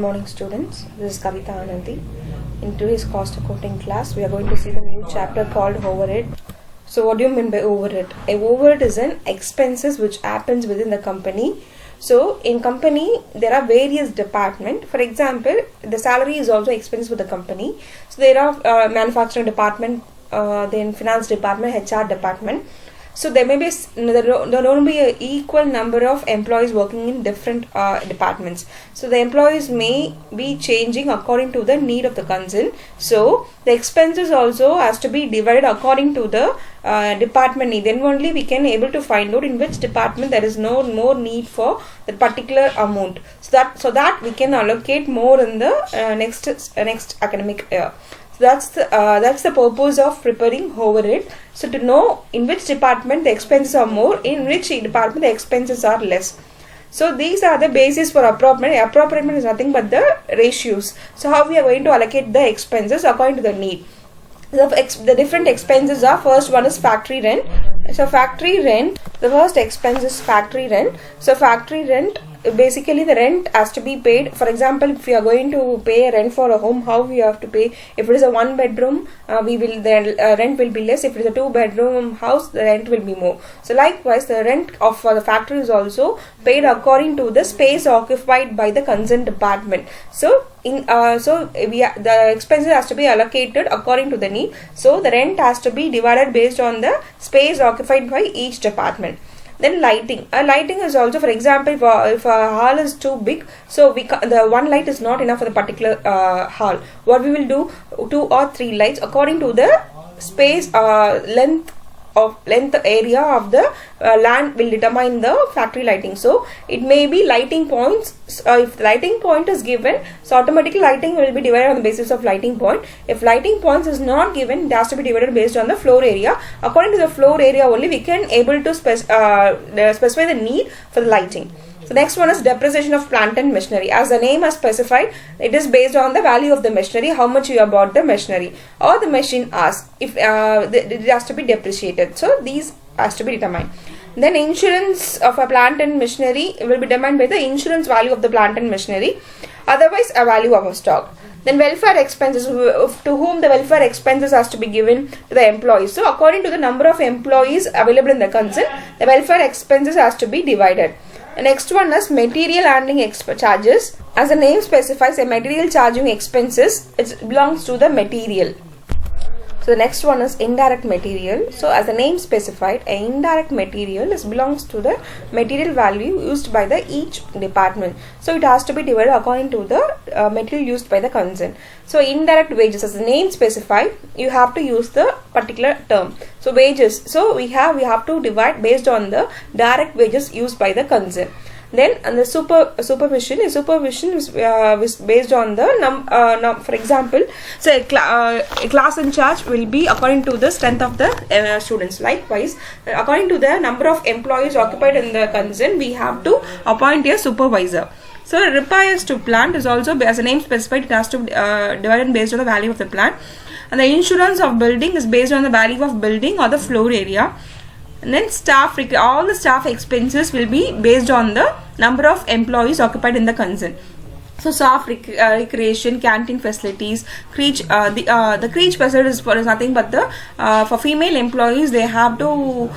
morning students, this is Kavita Anandi. In today's cost accounting class, we are going to see the new chapter called overhead. So what do you mean by overhead? A overhead is an expenses which happens within the company. So in company, there are various departments. For example, the salary is also expense for the company. So there are manufacturing department, then finance department, HR department. So there may be there will be an equal number of employees working in different departments. So the employees may be changing according to the need of the concern. So the expenses also has to be divided according to the department need. Then only we can able to find out in which department there is no more need for that particular amount. So that we can allocate more in the next academic year. That's the purpose of preparing overhead. So to know in which department the expenses are more, in which department the expenses are less. So these are the basis for appropriation. Appropriation is nothing but the ratios. So how we are going to allocate the expenses according to the need. The different expenses are, first one is factory rent. So factory rent, the first expense is factory rent. So factory rent, basically the rent has to be paid. For example, if we are going to pay a rent for a home, how we have to pay? If it is a 1 bedroom, the rent will be less. If it is a 2 bedroom house, the rent will be more. So likewise, the rent of the factory is also paid according to the space occupied by the concerned department. So the expenses has to be allocated according to the need. So the rent has to be divided based on the space occupied by each department. Then lighting. Lighting is also, for example, if a hall is too big, so the one light is not enough for the particular hall. What we will do, 2 or 3 lights according to the space length area of the land will determine the factory lighting. So it may be lighting points. If the lighting point is given, so automatically lighting will be divided on the basis of lighting point. If lighting points is not given, it has to be divided based on the floor area. According to the floor area only, we can able to specify the need for the lighting. So next one is depreciation of plant and machinery. As the name has specified, it is based on the value of the machinery, how much you have bought the machinery or the machine as. If it has to be depreciated. So these has to be determined. Then insurance of a plant and machinery will be determined by the insurance value of the plant and machinery. Otherwise, a value of a stock. Then welfare expenses, to whom the welfare expenses has to be given to the employees. So according to the number of employees available in the concern, the welfare expenses has to be divided. The next one is material handling charges. As the name specifies, a material charging expenses, it belongs to the material. So the next one is indirect material. So as the name specified, a indirect material belongs to the material value used by the each department. So it has to be divided according to the material used by the concern. So indirect wages, as the name specified, you have to use the particular term. So wages, so we have to divide based on the direct wages used by the concern. Then and the supervision is based on the for example, so a class in charge will be according to the strength of the students. Likewise, according to the number of employees occupied in the concern, we have to appoint a supervisor. So repairs to plant is also, as the name specified, it has to divided based on the value of the plant. And the insurance of building is based on the value of building or the floor area. And then all the staff expenses will be based on the number of employees occupied in the concern. So staff recreation, canteen facilities, the creche facilities is nothing but the for female employees, they have to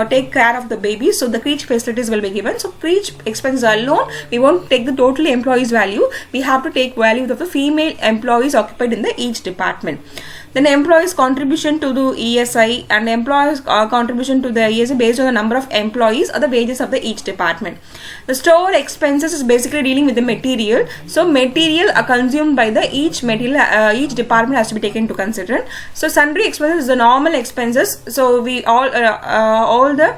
take care of the babies. So the creche facilities will be given. So creche expenses alone, we won't take the total employees value. We have to take value of the female employees occupied in the each department. Then employees contribution to the ESI and employees contribution to the ESI based on the number of employees or the wages of the each department. The store expenses is basically dealing with the material. So material are consumed by the each department has to be taken into consideration. So sundry expenses is the normal expenses. So we all the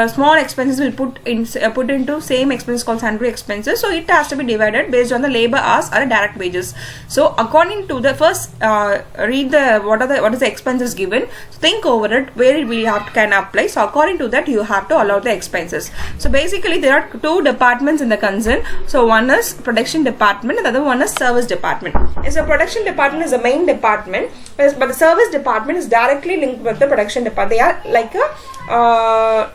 small expenses will put into same expense called sundry expenses. So it has to be divided based on the labor hours or direct wages. So according to the first read the what is the expenses given. So think over it where we can apply. So according to that you have to allow the expenses. So basically there are 2 departments in the concern. So one is production department and the other one is service department. So production department is the main department, but the service department is directly linked with the production department. They are like a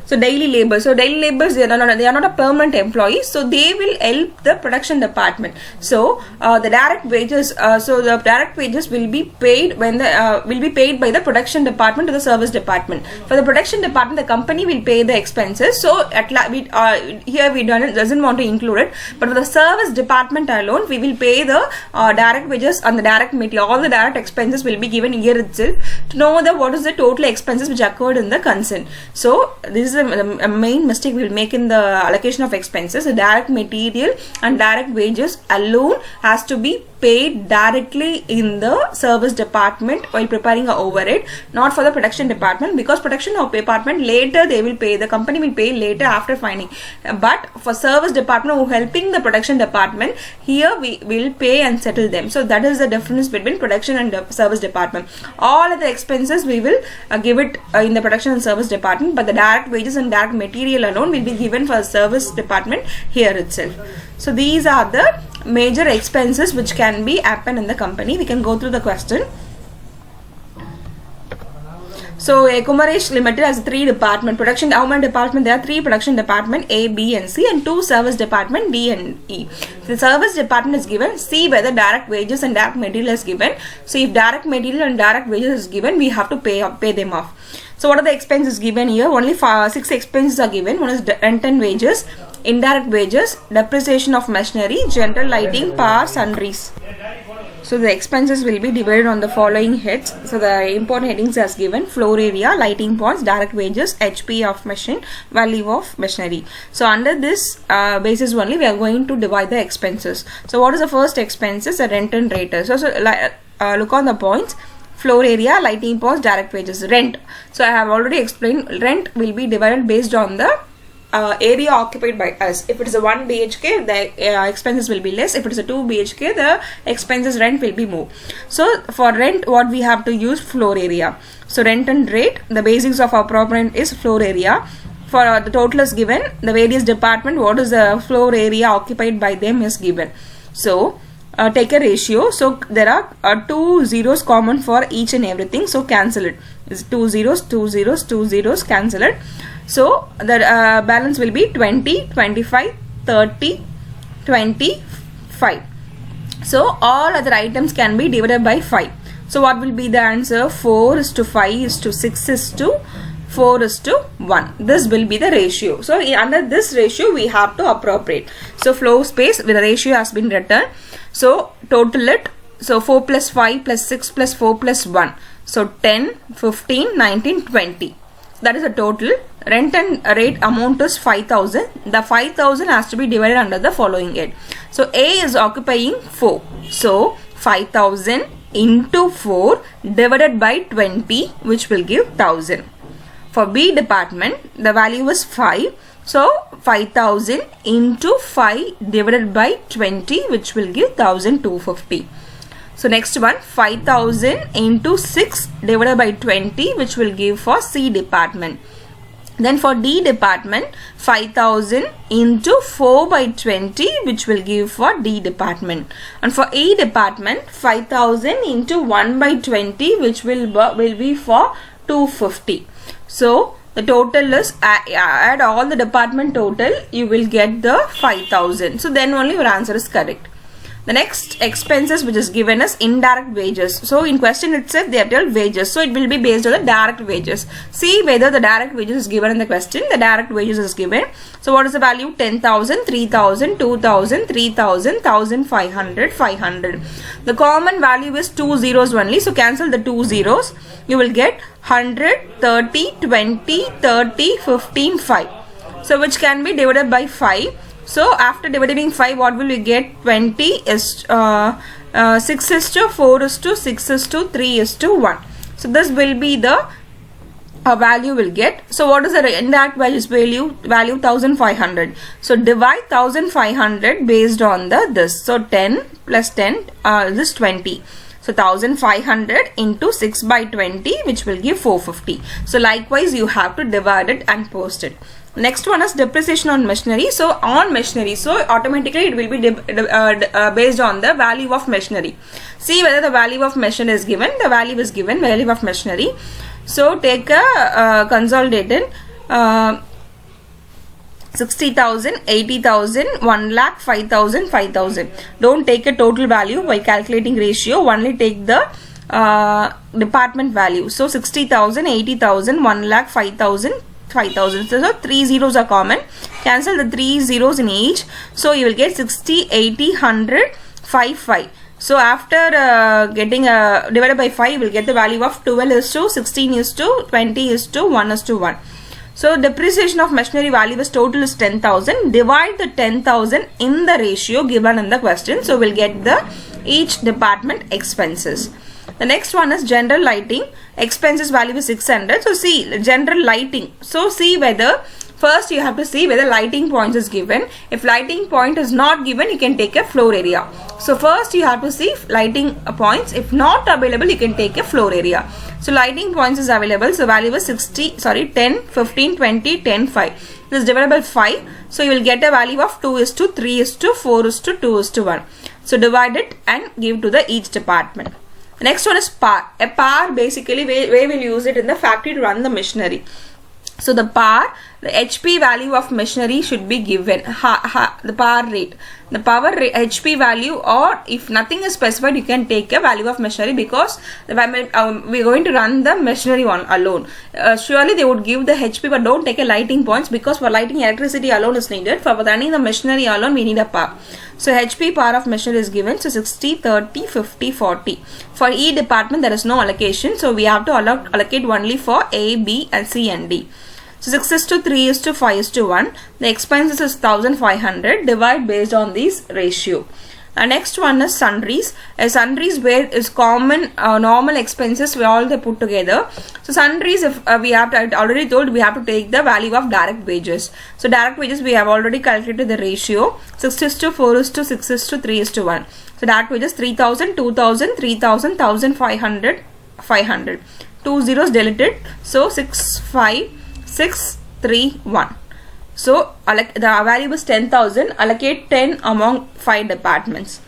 So daily labor. So daily laborers, they are not a permanent employee. So they will help the production department. So the direct wages. So the direct wages will be paid when the will be paid by the production department to the service department. For the production department, the company will pay the expenses. So here we doesn't want to include it, but for the service department alone, we will pay the direct wages on the direct material. All the direct expenses will be given here itself to know what is the total expenses which occurred in the concern. So this is a main mistake we will make in the allocation of expenses. The direct material and direct wages alone has to be paid directly in the service department while preparing a overhead, not for the production department, because production department later they will pay, the company will pay later after finding. But for service department who helping the production department, here we will pay and settle them. So that is the difference between production and service department. All of the expenses we will give it in the production and service department, but the direct wages and direct material alone will be given for service department here itself. So these are the major expenses which can be happen in the company. We can go through the question. So Ecommerce Limited has 3 department. Production, how many department? There are 3 production department, A, B and C, and 2 service department, D and E. The service department is given. See whether direct wages and direct material is given. So if direct material and direct wages is given, we have to pay them off. So what are the expenses given here? Only 6 expenses are given. One is rent and wages, indirect wages, depreciation of machinery, general lighting, power, sundries. So the expenses will be divided on the following heads. So the important headings as given: floor area, lighting points, direct wages, HP of machine, value of machinery. So under this basis only we are going to divide the expenses. So what is the first expenses? The rent and rate. So look on the points. Floor area, lighting points, direct wages, rent. So I have already explained, rent will be divided based on the area occupied by us. If it is a 1 BHK, the expenses will be less. If it is a 2 BHK, the expenses rent will be more. So for rent, what we have to use? Floor area. So rent and rate, the basics of our proper is floor area. For the total is given, the various department, what is the floor area occupied by them is given. So take a ratio. So there are 2 zeros common for each and everything. So cancel it. It's 2 zeros, 2 zeros, 2 zeros, cancel it. So the balance will be 20, 25, 30, 25. So all other items can be divided by 5. So what will be the answer? 4 is to 5 is to 6 is to 4 is to 1. This will be the ratio. So under this ratio we have to appropriate. So floor space with the ratio has been written. So total it. So 4 plus 5 plus 6 plus 4 plus 1. So 10, 15, 19, 20. That is the total. Rent and rate amount is 5,000. The 5,000 has to be divided under the following head. So A is occupying 4. So 5,000 into 4 divided by 20, which will give 1,000. For B department, the value is 5. So 5,000 into 5 divided by 20, which will give 1,250. So next one, 5,000 into 6 divided by 20, which will give for C department. Then for D department, 5,000 into 4 by 20, which will give for D department. And for E department, 5,000 into 1 by 20, which will be for 250. So the total is, add all the department total, you will get the 5,000. So then only your answer is correct. The next expenses which is given is indirect wages. So in question itself they have told wages. So it will be based on the direct wages. See whether the direct wages is given in the question. The direct wages is given. So what is the value? 10,000, 3,000, 2,000, 3,000, 1,500, 500. The common value is 2 zeros only. So cancel the 2 zeros. You will get 100, 30, 20, 30, 15, 5. So which can be divided by 5. So after dividing 5, what will we get? 20 is 6 is to 4 is to 6 is to 3 is to 1. So this will be the value we'll get. So what is the indirect values value? Value 1,500. So divide 1,500 based on this. So 10 plus 10 this 20. So 1,500 into 6 by 20, which will give 450. So likewise you have to divide it and post it. Next one is depreciation on machinery. So on machinery, so automatically it will be based on the value of machinery. See whether the value of machine is given. The value is given, value of machinery. So take a consolidated 60,000, 80,000, 1 lakh, 5,000, 5,000. Don't take a total value by calculating ratio, only take the department value. So 60,000, 80,000, 1 lakh, 5,000, 5,000. So 3 zeros are common. Cancel the 3 zeros in each. So you will get 60, 80, 100, 5, 5. So after getting divided by 5, you will get the value of 12 is to 16 is to 20 is to 1 is to 1. So depreciation of machinery value is total is 10,000. Divide the 10,000 in the ratio given in the question. So we'll get the each department expenses. The next one is general lighting. Expenses value is 600. So see general lighting. So see whether first you have to see whether lighting points is given. If lighting point is not given, you can take a floor area. So first you have to see lighting points. If not available, you can take a floor area. So lighting points is available. So value is 10, 15, 20, 10, 5. This is divided by 5. So you will get a value of 2 is to 3 is to 4 is to 2 is to 1. So divide it and give to the each department. The next one is PAR. A PAR basically we will use it in the factory to run the machinery. So the PAR, the HP value of machinery should be given, the PAR rate. The power HP value, or if nothing is specified, you can take a value of machinery because we are going to run the machinery one alone. Surely they would give the HP, but don't take a lighting points because for lighting electricity alone is needed. For running the machinery alone, we need a PAR. So HP power of machinery is given. So 60, 30, 50, 40. For each department, there is no allocation. So we have to allocate only for A, B, and C and D. So 6 is to 3 is to 5 is to 1. The expenses is 1,500. Divide based on this ratio. Next one is sundries. Sundries where is common normal expenses we all they put together. So sundries, if we have to, I already told we have to take the value of direct wages. So direct wages we have already calculated the ratio. 6 is to 4 is to 6 is to 3 is to 1. So direct wages 3,000, 2,000, 3,000, 1,500, 500. 2 zeros deleted. So 6, 5, 6, 3, 1. So the value is 10,000. Allocate 10 among 5 departments.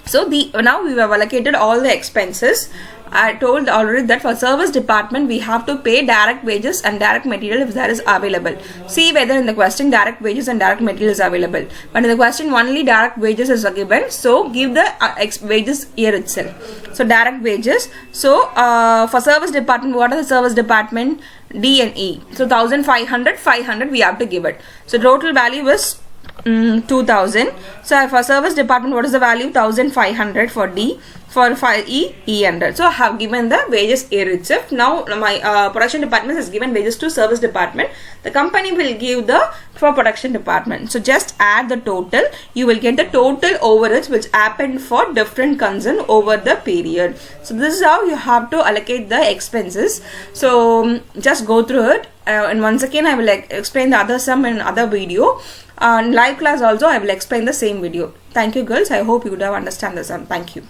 So now we have allocated all the expenses. I told already that for service department we have to pay direct wages and direct material if that is available. See whether in the question direct wages and direct material is available. But in the question only direct wages is given. So give the wages here itself. So direct wages. So for service department, what are the service department? D and E. So 1,500, 500 we have to give it. So total value is 2,000. So for service department, what is the value? 1,500 for D. For E, E100. So I have given the wages here itself. Now my production department has given wages to service department. The company will give the for production department. So just add the total. You will get the total overage which happened for different concern over the period. So this is how you have to allocate the expenses. So just go through it. And once again I will explain the other sum in other video. In live class also I will explain the same video. Thank you girls. I hope you would have understand the sum. Thank you.